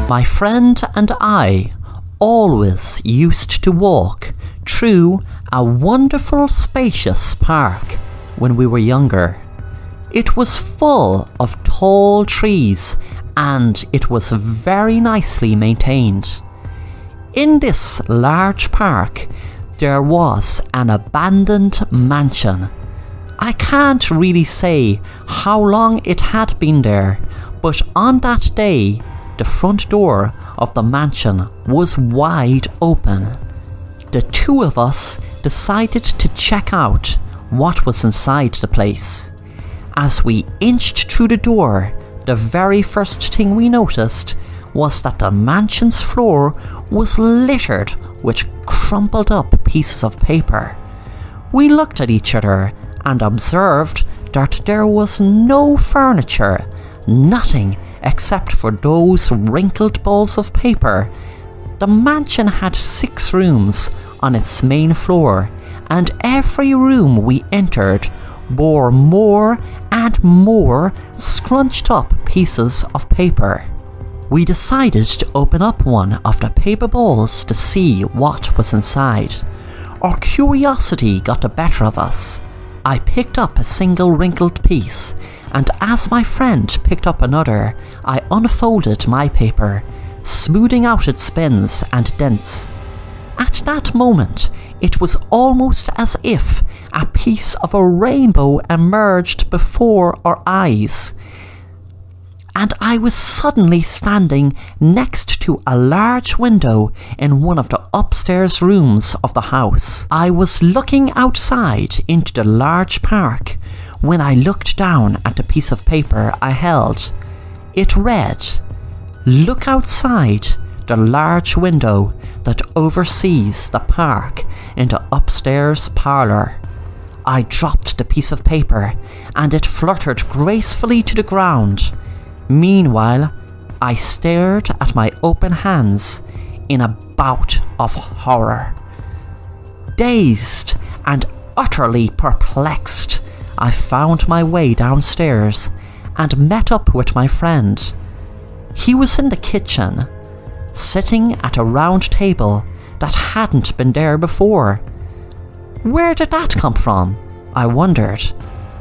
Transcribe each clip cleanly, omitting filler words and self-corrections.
My friend and I always used to walk through a wonderful spacious park when we were younger. It was full of tall trees and it was very nicely maintained. In this large park there was an abandoned mansion. I can't really say how long it had been there, but on that day the front door of the mansion was wide open. The two of us decided to check out what was inside the place. As we inched through the door, the very first thing we noticed was that the mansion's floor was littered with crumpled up pieces of paper. We looked at each other and observed that there was no furniture, nothing except for those wrinkled balls of paper. The mansion had 6 rooms on its main floor, and every room we entered bore more and more scrunched up pieces of paper. We decided to open up one of the paper balls to see what was inside. Our curiosity got the better of us. I picked up a single wrinkled piece, and as my friend picked up another, I unfolded my paper, smoothing out its bends and dents. At that moment, it was almost as if a piece of a rainbow emerged before our eyes, and I was suddenly standing next to a large window in one of the upstairs rooms of the house. I was looking outside into the large park when I looked down at the piece of paper I held. It read, "Look outside the large window that oversees the park in the upstairs parlour." I dropped the piece of paper and it fluttered gracefully to the ground. Meanwhile, I stared at my open hands in a bout of horror. Dazed and utterly perplexed, I found my way downstairs and met up with my friend. He was in the kitchen, sitting at a round table that hadn't been there before. Where did that come from? I wondered.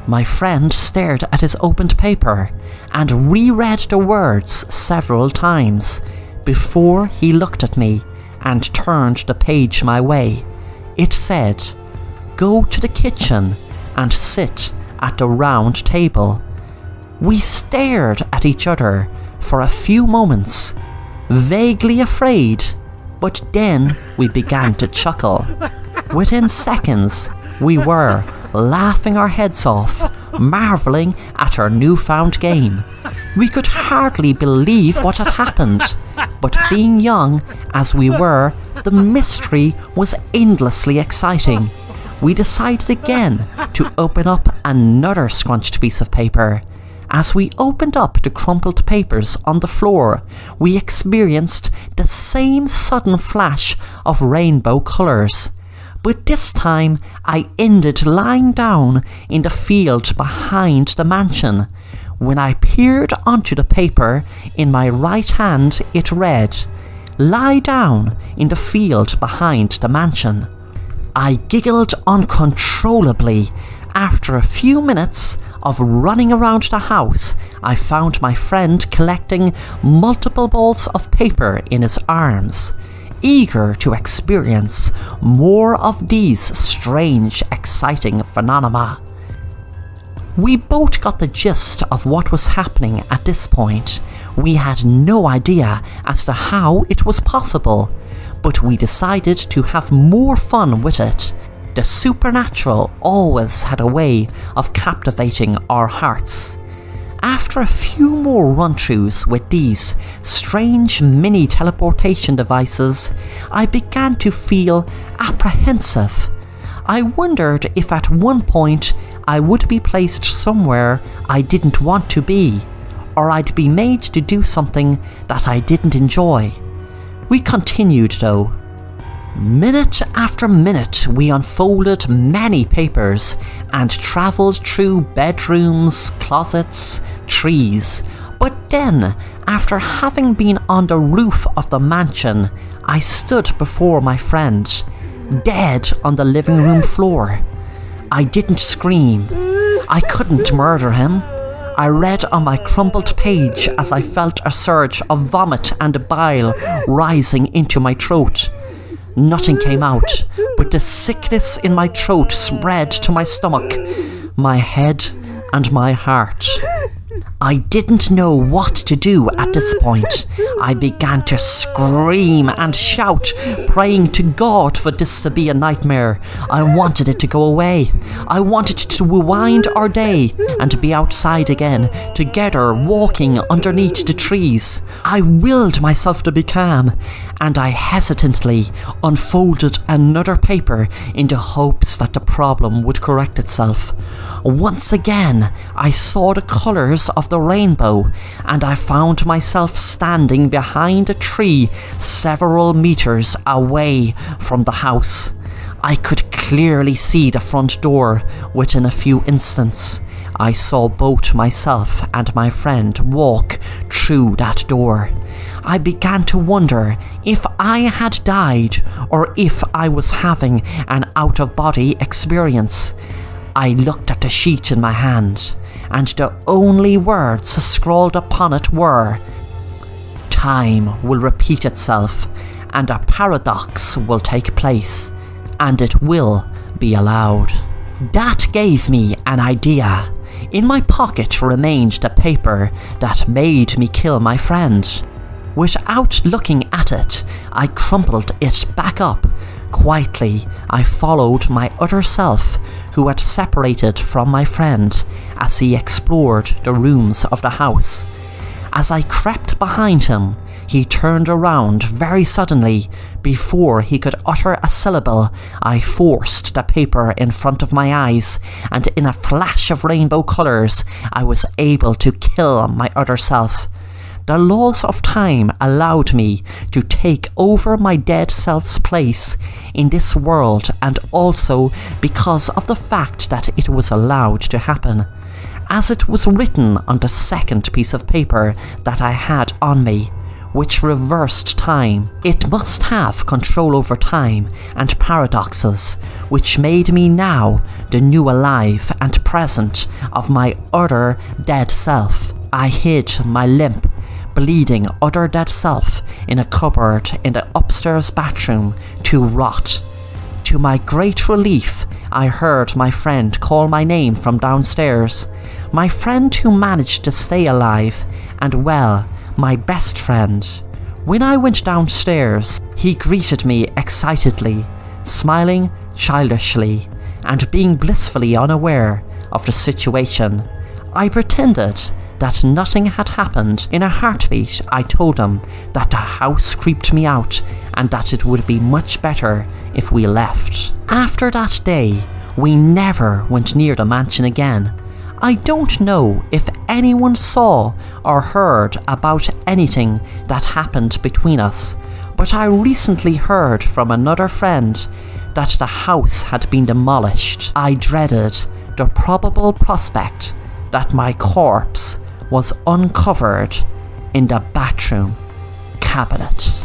My friend stared at his opened paper and reread the words several times before he looked at me and turned the page my way. It said, "Go to the kitchen and sit at the round table." We stared at each other for a few moments, vaguely afraid, but then we began to chuckle. Within seconds, we were laughing our heads off, marvelling at our newfound game. We could hardly believe what had happened, but being young as we were, the mystery was endlessly exciting. We decided again to open up another scrunched piece of paper. As we opened up the crumpled papers on the floor, we experienced the same sudden flash of rainbow colours. But this time I ended lying down in the field behind the mansion. When I peered onto the paper in my right hand, it read, "Lie down in the field behind the mansion." I giggled uncontrollably. After a few minutes of running around the house, I found my friend collecting multiple balls of paper in his arms, eager to experience more of these strange, exciting phenomena. We both got the gist of what was happening at this point. We had no idea as to how it was possible, but we decided to have more fun with it. The supernatural always had a way of captivating our hearts. After a few more run-throughs with these strange mini teleportation devices, I began to feel apprehensive. I wondered if at one point I would be placed somewhere I didn't want to be, or I'd be made to do something that I didn't enjoy. We continued though. Minute after minute we unfolded many papers and travelled through bedrooms, closets, trees, But then, after having been on the roof of the mansion, I stood before my friend, dead on the living room floor. I didn't scream. I couldn't murder him. I read on my crumpled page as I felt a surge of vomit and bile rising into my throat. Nothing came out, but the sickness in my throat spread to my stomach, my head, and my heart. I didn't know what to do at this point. I began to scream and shout, praying to God for this to be a nightmare. I wanted it to go away. I wanted to rewind our day and be outside again, together walking underneath the trees. I willed myself to be calm, and I hesitantly unfolded another paper in the hopes that the problem would correct itself. Once again, I saw the colours of the rainbow, and I found myself standing behind a tree several meters away from the house. I could clearly see the front door within a few instants. I saw both myself and my friend walk through that door. I began to wonder if I had died or if I was having an out-of-body experience. I looked at the sheet in my hand, and the only words scrawled upon it were, "Time will repeat itself, and a paradox will take place, and it will be allowed." That gave me an idea. In my pocket remained the paper that made me kill my friend. Without looking at it, I crumpled it back up. Quietly, I followed my other self, who had separated from my friend, as he explored the rooms of the house. As I crept behind him, he turned around very suddenly. Before he could utter a syllable, I forced the paper in front of my eyes, and in a flash of rainbow colours, I was able to kill my other self. The laws of time allowed me to take over my dead self's place in this world, and also because of the fact that it was allowed to happen. As it was written on the second piece of paper that I had on me, which reversed time, it must have control over time and paradoxes, which made me now the new alive and present of my other dead self. I hid my limp, bleeding other dead self in a cupboard in the upstairs bathroom to rot. To my great relief, I heard my friend call my name from downstairs. My friend who managed to stay alive, and well, my best friend. When I went downstairs, he greeted me excitedly, smiling childishly, and being blissfully unaware of the situation. I pretended that nothing had happened. In a heartbeat, I told him that the house creeped me out and that it would be much better if we left. After that day, we never went near the mansion again. I don't know if anyone saw or heard about anything that happened between us, but I recently heard from another friend that the house had been demolished. I dreaded the probable prospect that my corpse was uncovered in the bathroom cabinet.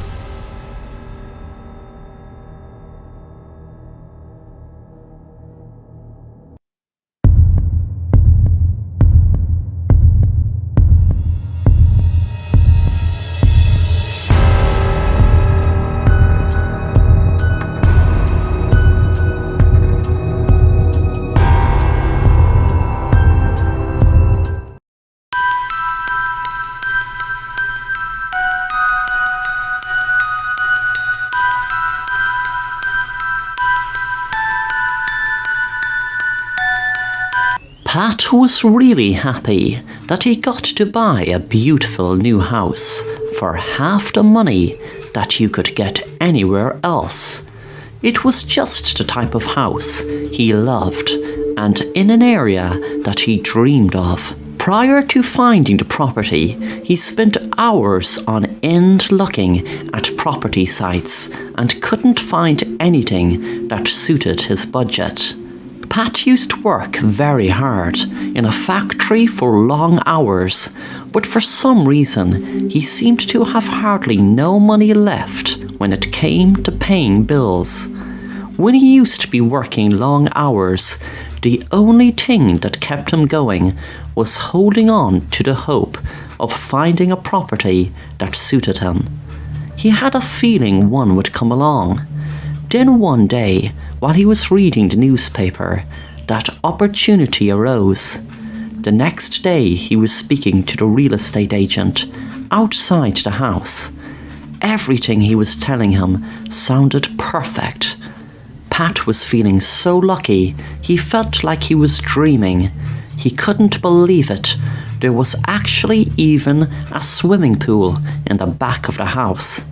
Pat was really happy that he got to buy a beautiful new house for half the money that you could get anywhere else. It was just the type of house he loved and in an area that he dreamed of. Prior to finding the property, he spent hours on end looking at property sites and couldn't find anything that suited his budget. Pat used to work very hard in a factory for long hours, but for some reason he seemed to have hardly no money left when it came to paying bills. When he used to be working long hours, the only thing that kept him going was holding on to the hope of finding a property that suited him. He had a feeling one would come along. Then one day, while he was reading the newspaper, that opportunity arose. The next day he was speaking to the real estate agent outside the house. Everything he was telling him sounded perfect. Pat was feeling so lucky, he felt like he was dreaming. He couldn't believe it. There was actually even a swimming pool in the back of the house.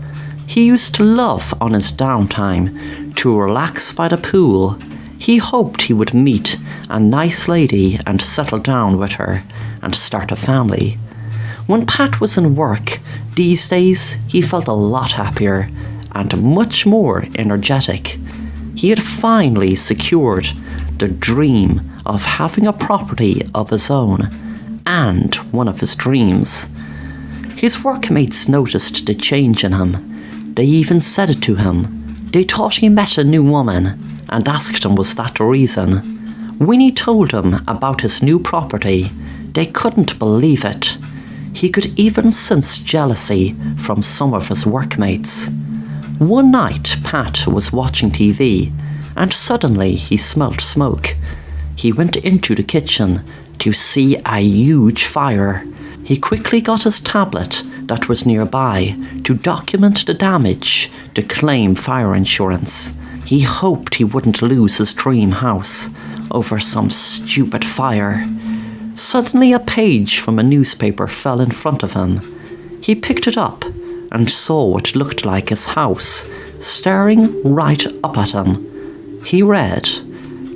He used to love on his downtime to relax by the pool. He hoped he would meet a nice lady and settle down with her and start a family. When Pat was in work these days, he felt a lot happier and much more energetic. He had finally secured the dream of having a property of his own, and one of his dreams. His workmates noticed the change in him. They even said it to him. They thought he met a new woman and asked him was that the reason. When he told them about his new property, they couldn't believe it. He could even sense jealousy from some of his workmates. One night, Pat was watching TV, and suddenly he smelt smoke. He went into the kitchen to see a huge fire. He quickly got his tablet that was nearby to document the damage to claim fire insurance. He hoped he wouldn't lose his dream house over some stupid fire. Suddenly a page from a newspaper fell in front of him. He picked it up and saw what looked like his house staring right up at him. He read,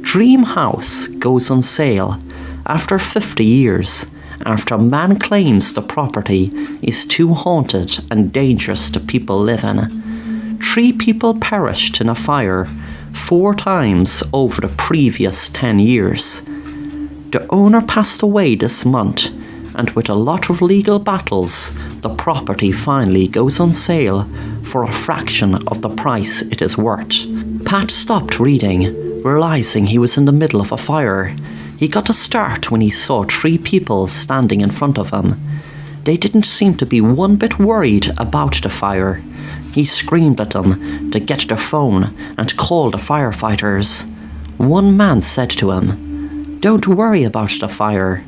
"Dream house goes on sale after 50 years, after man claims the property is too haunted and dangerous to people live in. 3 people perished in a fire 4 times over the previous 10 years. The owner passed away this month, and with a lot of legal battles, the property finally goes on sale for a fraction of the price it is worth." Pat stopped reading, realizing he was in the middle of a fire. He got a start when he saw 3 people standing in front of him. They didn't seem to be one bit worried about the fire. He screamed at them to get their phone and call the firefighters. One man said to him, "Don't worry about the fire.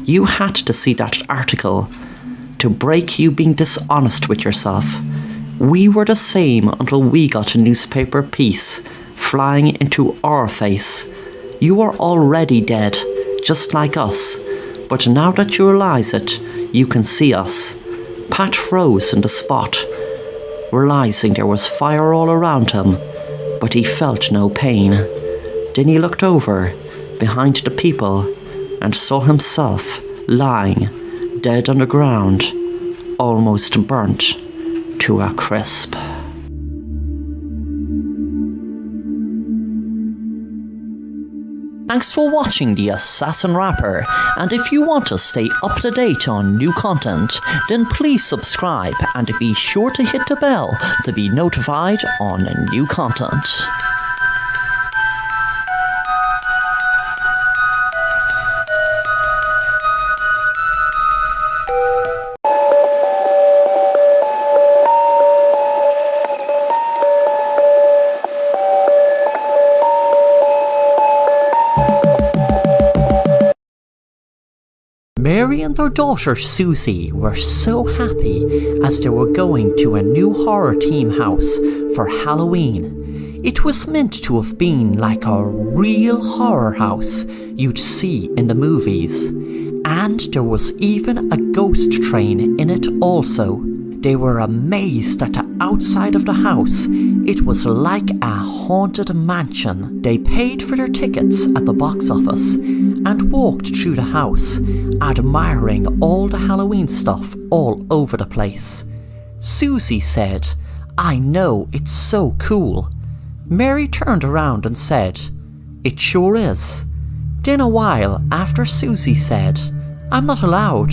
You had to see that article to break you being dishonest with yourself. We were the same until we got a newspaper piece flying into our face. You are already dead, just like us, but now that you realize it, you can see us." Pat froze in the spot, realizing there was fire all around him, but he felt no pain. Then he looked over, behind the people, and saw himself lying dead on the ground, almost burnt to a crisp. Thanks for watching The Assassin Rapper, and if you want to stay up to date on new content, then please subscribe and be sure to hit the bell to be notified on new content. Mary and their daughter Susie were so happy as they were going to a new horror theme house for Halloween. It was meant to have been like a real horror house you'd see in the movies, and there was even a ghost train in it also. They were amazed at the outside of the house. It was like a haunted mansion. They paid for their tickets at the box office and walked through the house, admiring all the Halloween stuff all over the place. Susie said, "I know, it's so cool." Mary turned around and said, It sure is. Then a while after Susie said, I'm not allowed,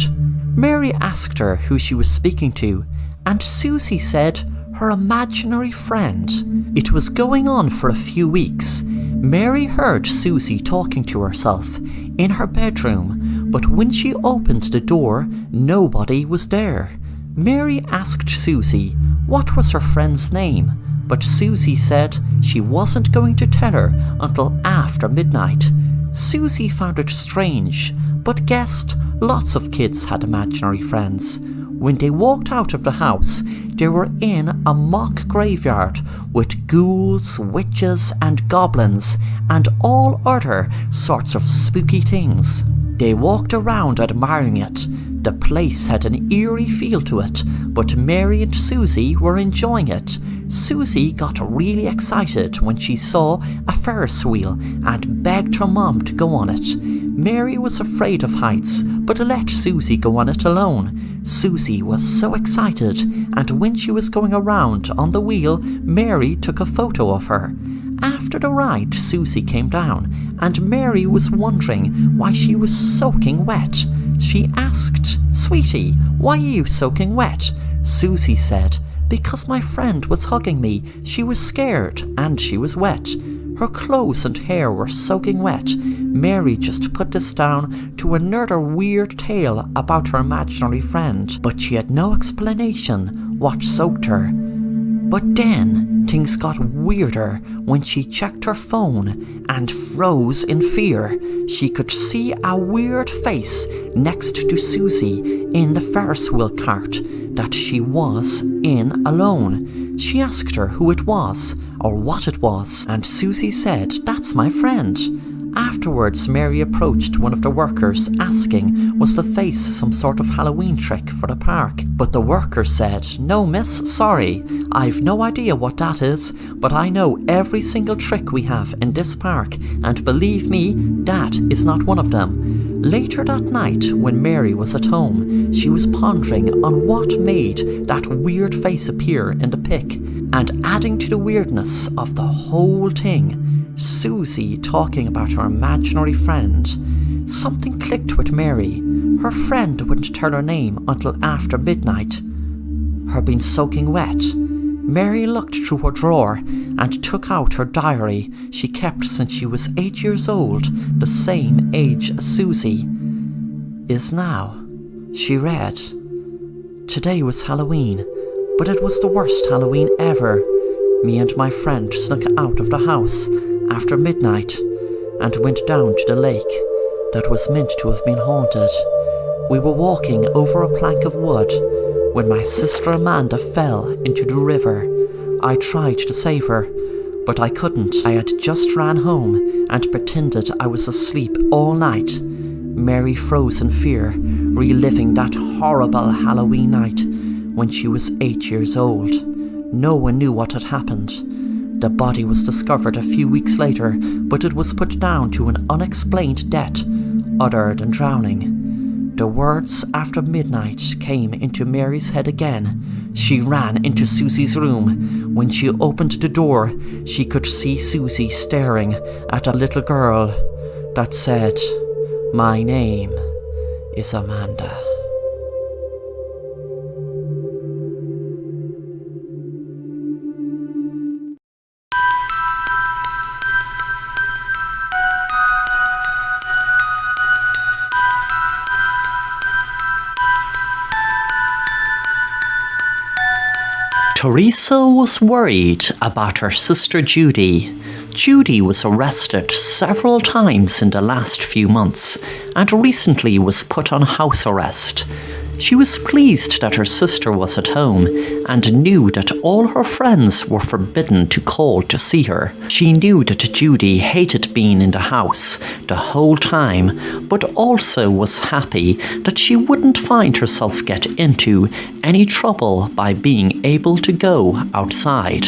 Mary asked her who she was speaking to, and Susie said her imaginary friend. It was going on for a few weeks. Mary heard Susie talking to herself in her bedroom, but when she opened the door, nobody was there. Mary asked Susie what was her friend's name, but Susie said she wasn't going to tell her until after midnight. Susie found it strange, but guessed lots of kids had imaginary friends. When they walked out of the house, they were in a mock graveyard with ghouls, witches and goblins and all other sorts of spooky things. They walked around admiring it. The place had an eerie feel to it, but Mary and Susie were enjoying it. Susie got really excited when she saw a Ferris wheel and begged her mom to go on it. Mary was afraid of heights, but let Susie go on it alone. Susie was so excited, and when she was going around on the wheel, Mary took a photo of her. After the ride, Susie came down, and Mary was wondering why she was soaking wet. She asked, Sweetie, why are you soaking wet? Susie said, because my friend was hugging me. She was scared, and she was wet. Her clothes and hair were soaking wet. Mary just put this down to another weird tale about her imaginary friend, but she had no explanation what soaked her. But then things got weirder when she checked her phone and froze in fear. She could see a weird face next to Susie in the Ferris wheel cart that she was in alone. She asked her who it was or what it was, and Susie said, that's my friend. Afterwards, Mary approached one of the workers asking was the face some sort of Halloween trick for the park, but the worker said, no miss, sorry, I've no idea what that is, but I know every single trick we have in this park, and believe me, that is not one of them. Later that night, when Mary was at home, she was pondering on what made that weird face appear in the pic, and adding to the weirdness of the whole thing, Susie talking about her imaginary friend. Something clicked with Mary. Her friend wouldn't tell her name until after midnight. Her being soaking wet. Mary looked through her drawer and took out her diary she kept since she was 8 years old, the same age as Susie is now. She read, today was Halloween, but it was the worst Halloween ever. Me and my friend snuck out of the house after midnight and went down to the lake that was meant to have been haunted. We were walking over a plank of wood when my sister Amanda fell into the river. I tried to save her, but I couldn't. I had just ran home and pretended I was asleep all night. Mary froze in fear, reliving that horrible Halloween night when she was 8 years old. No one knew what had happened. The body was discovered a few weeks later, but it was put down to an unexplained death other than drowning. The words after midnight came into Mary's head again. She ran into Susie's room. When she opened the door, she could see Susie staring at a little girl that said, my name is Amanda. Teresa was worried about her sister Judy. Judy was arrested several times in the last few months and recently was put on house arrest. She was pleased that her sister was at home and knew that all her friends were forbidden to call to see her. She knew that Judy hated being in the house the whole time, but also was happy that she wouldn't find herself get into any trouble by being able to go outside.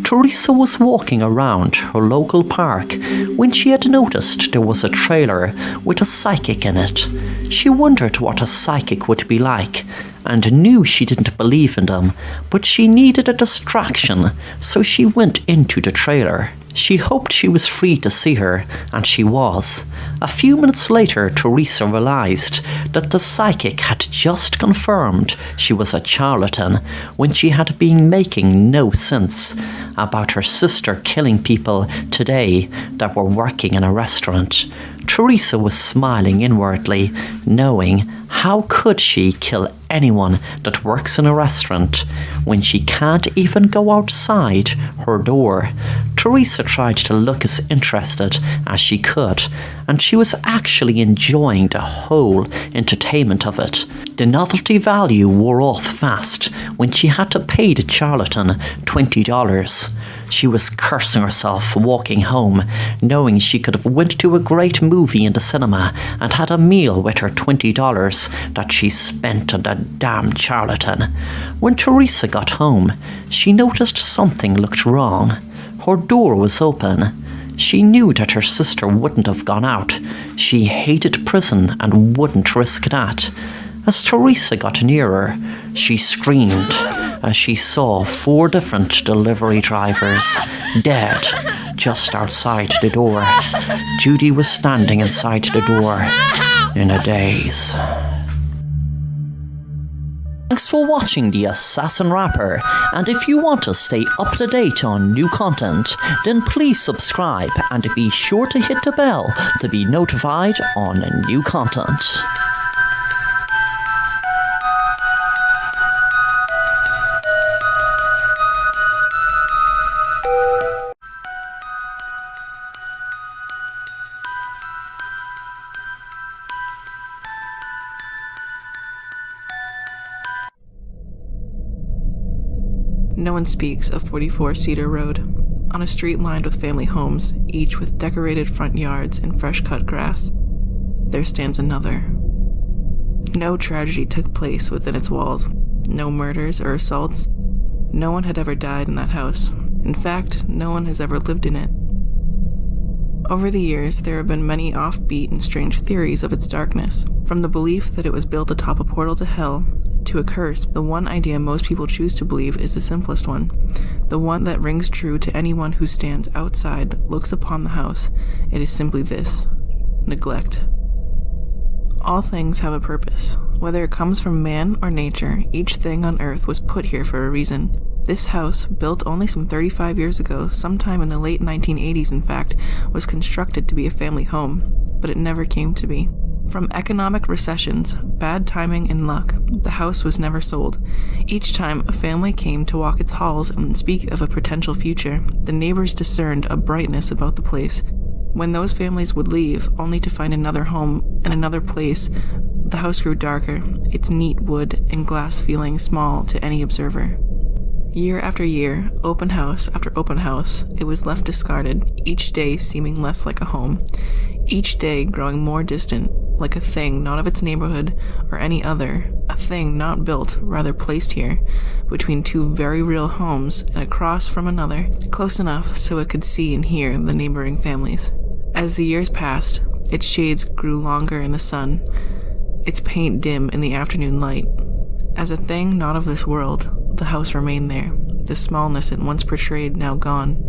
Teresa was walking around her local park when she had noticed there was a trailer with a psychic in it. She wondered what a psychic would be like and knew she didn't believe in them, but she needed a distraction, so she went into the trailer. She hoped she was free to see her, and she was. A few minutes later, Teresa realised that the psychic had just confirmed she was a charlatan when she had been making no sense about her sister killing people today that were working in a restaurant. Teresa was smiling inwardly, knowing how could she kill anyone that works in a restaurant when she can't even go outside her door. Teresa tried to look as interested as she could, and she was actually enjoying the whole entertainment of it. The novelty value wore off fast when she had to pay the charlatan $20. She was cursing herself walking home, knowing she could have went to a great movie in the cinema and had a meal with her $20 that she spent on that damn charlatan. When Teresa got home, she noticed something looked wrong. Her door was open. She knew that her sister wouldn't have gone out. She hated prison and wouldn't risk that. As Teresa got nearer, she screamed as she saw 4 different delivery drivers dead just outside the door. Judy was standing inside the door in a daze. Thanks for watching The Assassin Rapper, and if you want to stay up to date on new content, then please subscribe and be sure to hit the bell to be notified on new content. No one speaks of 44 Cedar Road. On a street lined with family homes, each with decorated front yards and fresh-cut grass, there stands another. No tragedy took place within its walls. No murders or assaults. No one had ever died in that house. In fact, no one has ever lived in it. Over the years, there have been many offbeat and strange theories of its darkness, from the belief that it was built atop a portal to hell to a curse. The one idea most people choose to believe is the simplest one, the one that rings true to anyone who stands outside, looks upon the house. It is simply this: neglect. All things have a purpose. Whether it comes from man or nature, each thing on earth was put here for a reason. This house, built only some 35 years ago, sometime in the late 1980s in fact, was constructed to be a family home, but it never came to be. From economic recessions, bad timing, and luck, the house was never sold. Each time a family came to walk its halls and speak of a potential future, the neighbors discerned a brightness about the place. When those families would leave, only to find another home in another place, the house grew darker, its neat wood and glass feeling small to any observer. Year after year, open house after open house, it was left discarded, each day seeming less like a home, each day growing more distant, like a thing not of its neighborhood or any other, a thing not built, rather placed here, between 2 very real homes and across from another, close enough so it could see and hear the neighboring families. As the years passed, its shades grew longer in the sun, its paint dim in the afternoon light. As a thing not of this world, the house remained there, the smallness it once portrayed now gone.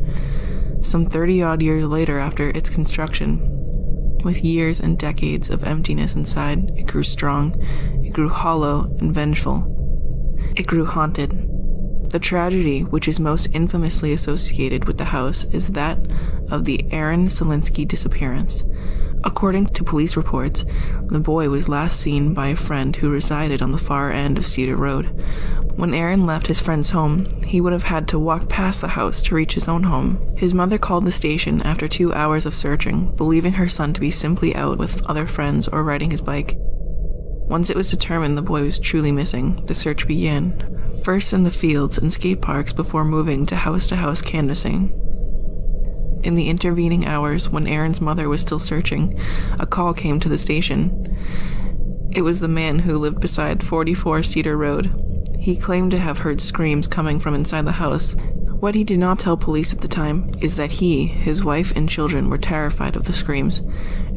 Some 30-odd years later after its construction, with years and decades of emptiness inside, it grew strong, it grew hollow and vengeful. It grew haunted. The tragedy which is most infamously associated with the house is that of the Aaron Selinsky disappearance. According to police reports, the boy was last seen by a friend who resided on the far end of Cedar Road. When Aaron left his friend's home, he would have had to walk past the house to reach his own home. His mother called the station after 2 hours of searching, believing her son to be simply out with other friends or riding his bike. Once it was determined the boy was truly missing, the search began, first in the fields and skate parks before moving to house canvassing. In the intervening hours, when Aaron's mother was still searching, a call came to the station. It was the man who lived beside 44 Cedar Road. He claimed to have heard screams coming from inside the house. What he did not tell police at the time is that he, his wife, and children were terrified of the screams.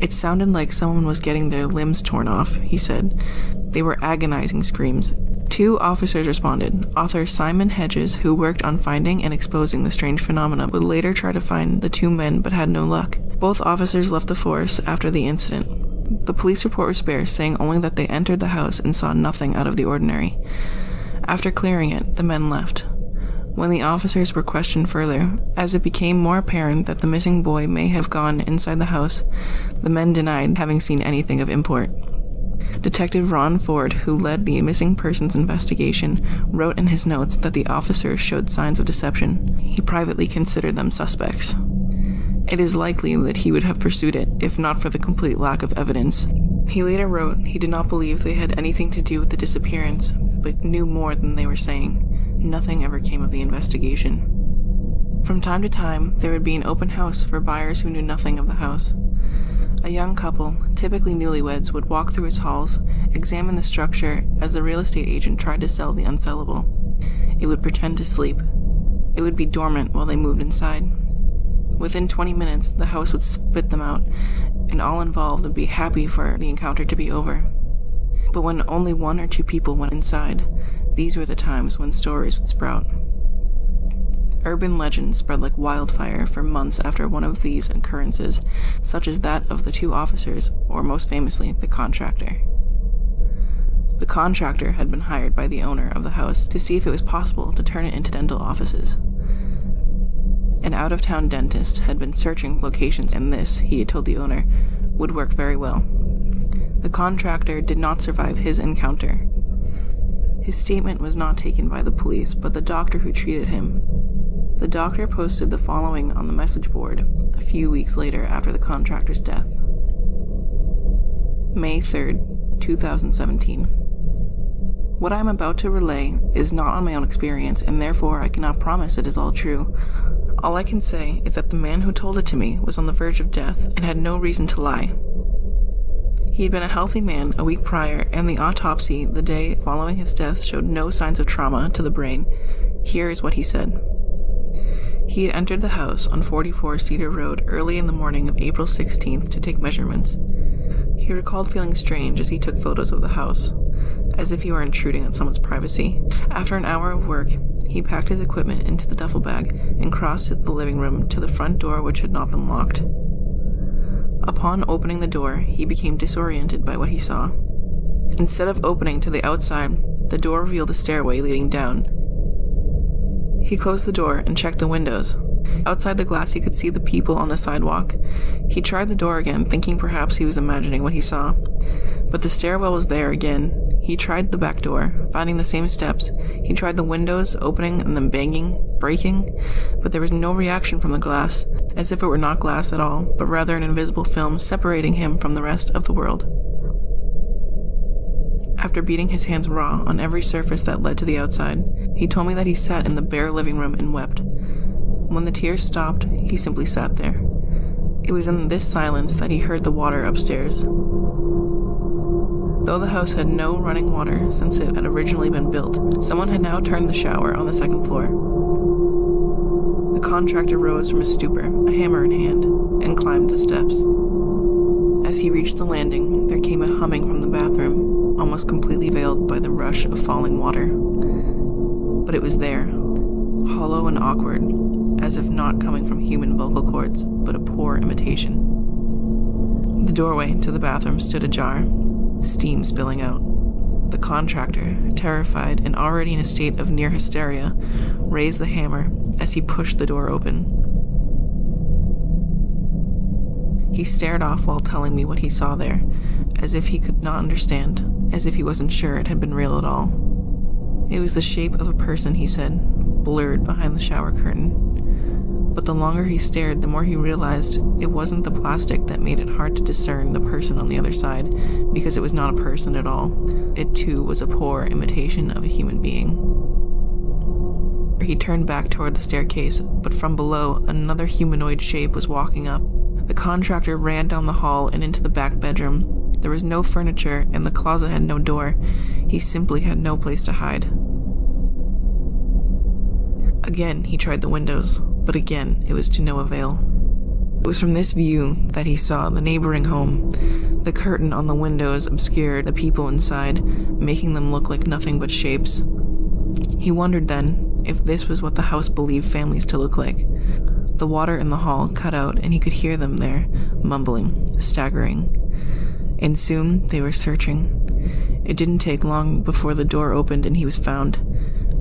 It sounded like someone was getting their limbs torn off, he said. They were agonizing screams, 2 officers responded. Author Simon Hedges, who worked on finding and exposing the strange phenomena, would later try to find the 2 men but had no luck. Both officers left the force after the incident. The police report was sparse, saying only that they entered the house and saw nothing out of the ordinary. After clearing it, the men left. When the officers were questioned further, as it became more apparent that the missing boy may have gone inside the house, the men denied having seen anything of import. Detective Ron Ford, who led the missing persons investigation, wrote in his notes that the officers showed signs of deception. He privately considered them suspects. It is likely that he would have pursued it, if not for the complete lack of evidence. He later wrote he did not believe they had anything to do with the disappearance, but knew more than they were saying. Nothing ever came of the investigation. From time to time, there would be an open house for buyers who knew nothing of the house. A young couple, typically newlyweds, would walk through its halls, examine the structure as the real estate agent tried to sell the unsellable. It would pretend to sleep. It would be dormant while they moved inside. Within 20 minutes, the house would spit them out, and all involved would be happy for the encounter to be over. But when only 1 or 2 people went inside, these were the times when stories would sprout. Urban legends spread like wildfire for months after one of these occurrences, such as that of the 2 officers, or most famously, the contractor. The contractor had been hired by the owner of the house to see if it was possible to turn it into dental offices. An out-of-town dentist had been searching locations, and this, he had told the owner, would work very well. The contractor did not survive his encounter. His statement was not taken by the police, but the doctor who treated him. The doctor posted the following on the message board a few weeks later after the contractor's death. May 3rd, 2017. What I am about to relay is not on my own experience, and therefore I cannot promise it is all true. All I can say is that the man who told it to me was on the verge of death and had no reason to lie. He had been a healthy man a week prior, and the autopsy the day following his death showed no signs of trauma to the brain. Here is what he said. He had entered the house on 44 Cedar Road early in the morning of April 16th to take measurements. He recalled feeling strange as he took photos of the house, as if he were intruding on someone's privacy. After an hour of work, he packed his equipment into the duffel bag and crossed the living room to the front door, which had not been locked. Upon opening the door, he became disoriented by what he saw. Instead of opening to the outside, the door revealed a stairway leading down. He closed the door and checked the windows. Outside the glass, he could see the people on the sidewalk. He tried the door again, thinking perhaps he was imagining what he saw. But the stairwell was there again. He tried the back door, finding the same steps. He tried the windows, opening and then banging, breaking, but there was no reaction from the glass, as if it were not glass at all, but rather an invisible film separating him from the rest of the world. After beating his hands raw on every surface that led to the outside, he told me that he sat in the bare living room and wept. When the tears stopped, he simply sat there. It was in this silence that he heard the water upstairs. Though the house had no running water since it had originally been built, someone had now turned the shower on the second floor. The contractor rose from his stupor, a hammer in hand, and climbed the steps. As he reached the landing, there came a humming from the bathroom, almost completely veiled by the rush of falling water. But it was there, hollow and awkward, as if not coming from human vocal cords, but a poor imitation. The doorway to the bathroom stood ajar, steam spilling out. The contractor, terrified and already in a state of near hysteria, raised the hammer as he pushed the door open. He stared off while telling me what he saw there, as if he could not understand, as if he wasn't sure it had been real at all. It was the shape of a person, he said, blurred behind the shower curtain. But the longer he stared, the more he realized it wasn't the plastic that made it hard to discern the person on the other side, because it was not a person at all. It too was a poor imitation of a human being. He turned back toward the staircase, but from below, another humanoid shape was walking up. The contractor ran down the hall and into the back bedroom. There was no furniture, and the closet had no door. He simply had no place to hide. Again, he tried the windows, but again, it was to no avail. It was from this view that he saw the neighboring home. The curtain on the windows obscured the people inside, making them look like nothing but shapes. He wondered then if this was what the house believed families to look like. The water in the hall cut out, and he could hear them there, mumbling, staggering. And soon they were searching. It didn't take long before the door opened and he was found.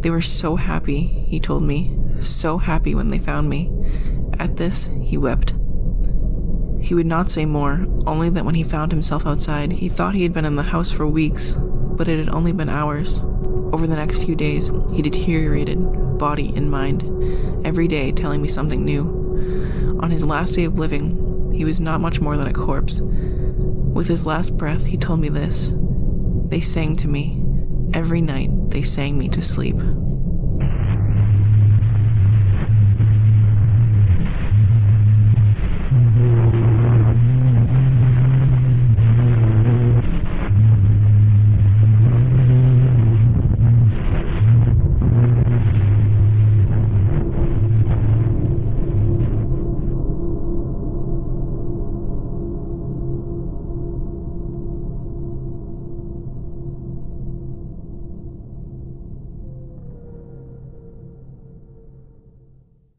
They were so happy, he told me, so happy when they found me. At this, he wept. He would not say more, only that when he found himself outside, he thought he had been in the house for weeks, but it had only been hours. Over the next few days, he deteriorated, body and mind, every day telling me something new. On his last day of living, he was not much more than a corpse. With his last breath, he told me this. They sang to me. Every night, they sang me to sleep.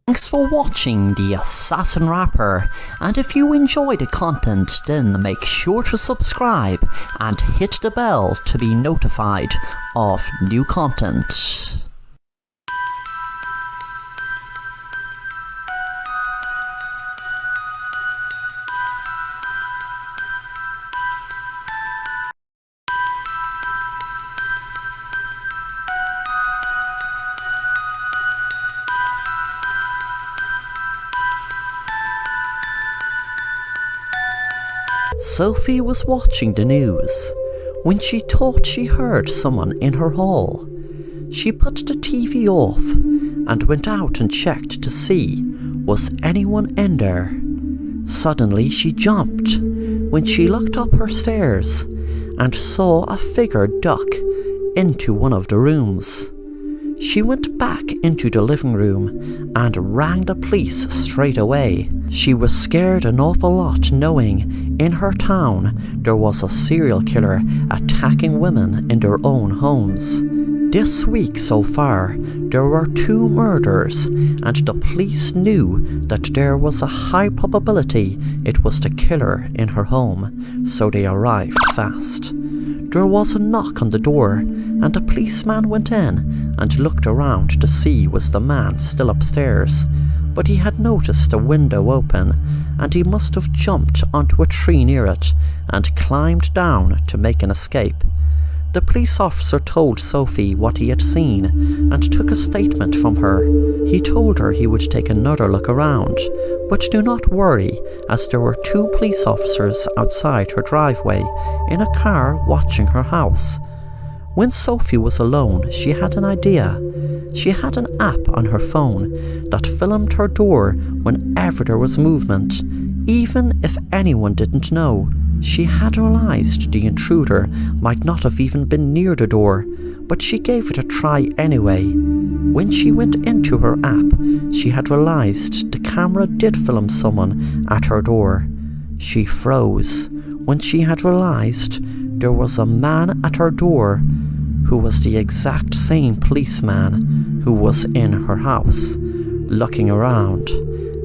Thanks for watching The Assassin Rapper, and if you enjoy the content, then make sure to subscribe and hit the bell to be notified of new content. Sophie was watching the news when she thought she heard someone in her hall. She put the TV off and went out and checked to see was anyone in there. Suddenly she jumped when she looked up her stairs and saw a figure duck into one of the rooms. She went back into the living room and rang the police straight away. She was scared an awful lot knowing in her town there was a serial killer attacking women in their own homes. This week so far, there were 2 murders, and the police knew that there was a high probability it was the killer in her home, so they arrived fast. There was a knock on the door, and the policeman went in and looked around to see was the man still upstairs, but he had noticed a window open, and he must have jumped onto a tree near it and climbed down to make an escape. The police officer told Sophie what he had seen and took a statement from her. He told her he would take another look around, but do not worry, as there were 2 police officers outside her driveway in a car watching her house. When Sophie was alone, she had an idea. She had an app on her phone that filmed her door whenever there was movement, even if anyone didn't know. She had realised the intruder might not have even been near the door, but she gave it a try anyway. When she went into her app, she had realised the camera did film someone at her door. She froze when she had realised there was a man at her door who was the exact same policeman who was in her house, looking around,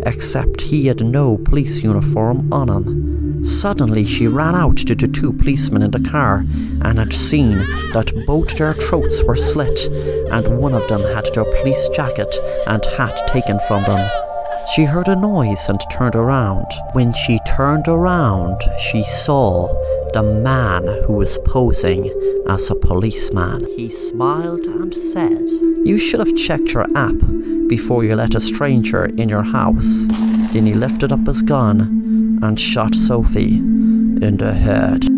except he had no police uniform on him. Suddenly she ran out to the 2 policemen in the car and had seen that both their throats were slit and one of them had their police jacket and hat taken from them. She heard a noise and turned around. When she turned around, she saw the man who was posing as a policeman. He smiled and said, "You should have checked your app before you let a stranger in your house." Then he lifted up his gun and shot Sophie in the head.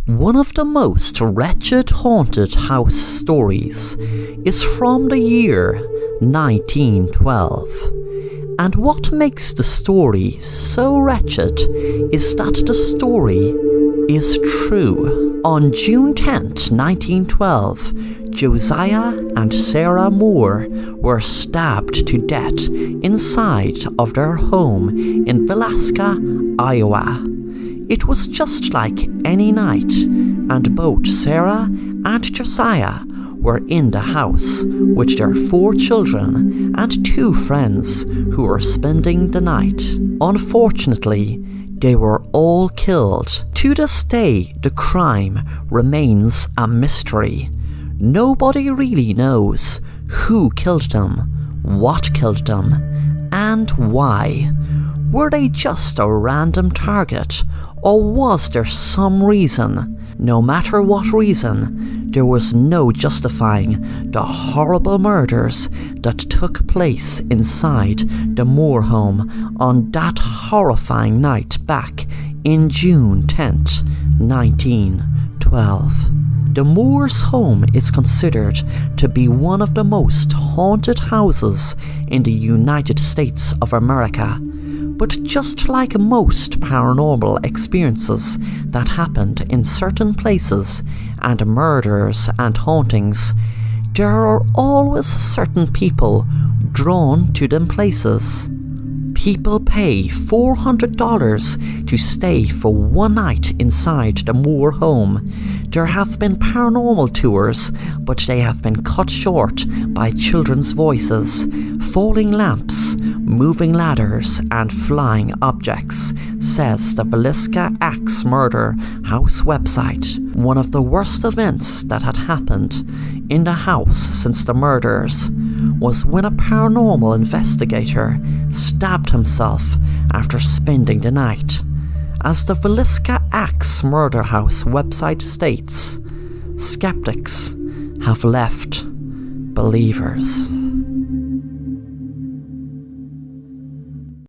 One of the most wretched haunted house stories is from the year 1912. And what makes the story so wretched is that the story is true. On June 10th, 1912, Josiah and Sarah Moore were stabbed to death inside of their home in Villisca, Iowa. It was just like any night, and both Sarah and Josiah were in the house with their 4 children and 2 friends who were spending the night. Unfortunately, they were all killed. To this day, the crime remains a mystery. Nobody really knows who killed them, what killed them, and why. Were they just a random target, or was there some reason? No matter what reason, there was no justifying the horrible murders that took place inside the Moore home on that horrifying night back in June 10th, 1912. The Moore's home is considered to be one of the most haunted houses in the United States of America. But just like most paranormal experiences that happened in certain places and murders and hauntings, there are always certain people drawn to them places. People pay $400 to stay for one night inside the Moore home. There have been paranormal tours, but they have been cut short by children's voices, falling lamps, moving ladders, and flying objects, says the Villisca Axe Murder House website. One of the worst events that had happened in the house since the murders was when a paranormal investigator stabbed himself after spending the night. As the Villisca Axe Murder House website states, skeptics have left believers.